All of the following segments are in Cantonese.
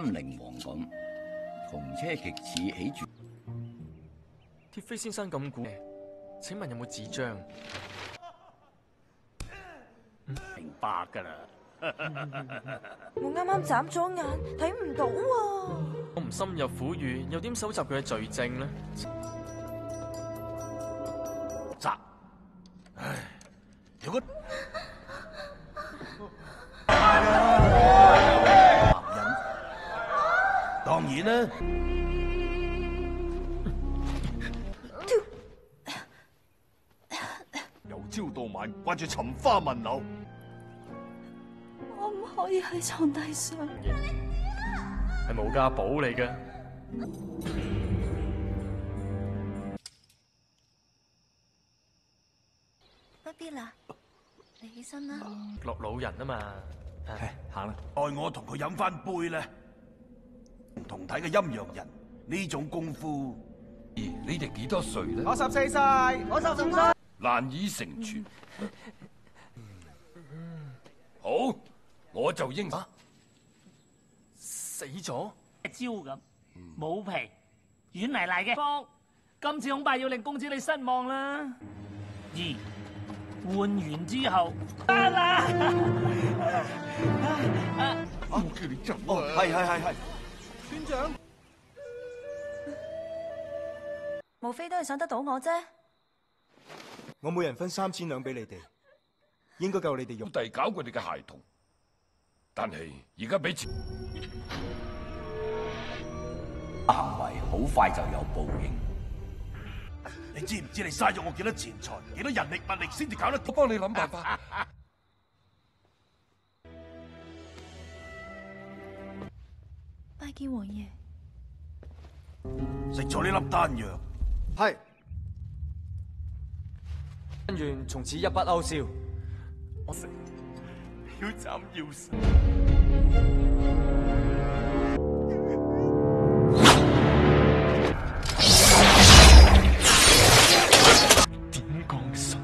靈王咁，同車極似起住。鐵飛先生咁估，請問有冇紙張？明白㗎啦。我啱啱眨咗眼，睇唔到啊！我唔深入虎穴，又點搜集佢嘅罪證呢？咋？唉，如果男人，當然啦。由朝到晚掛住尋花問柳。我唔可以喺床底上，係無價寶嚟嘅。不必啦，你起身啦。落老人啊嘛，行啦。代我同佢飲翻杯咧。唔同體嘅陰陽人呢種功夫，你哋幾多歲咧？我14歲，我15歲。難以成全。好，我就應。死咗？招咁冇皮軟泥嚟嘅方，今次恐怕要令公子你失望啦。換完之後得啦。我叫你走啊！係。村長，無非都係想得到我啫。我每人分3000兩俾你哋，應該夠你哋用。弟搞佢哋嘅孩童，但係而家俾錢。行為好快就有報應。你知唔知你嘥咗我幾多錢財、幾多人力物力先至搞得？我幫你諗辦法。拜見王爺。食咗呢粒丹藥，係。恩怨從此一筆勾銷。我食要斬要殺。點降神？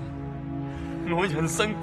我人生。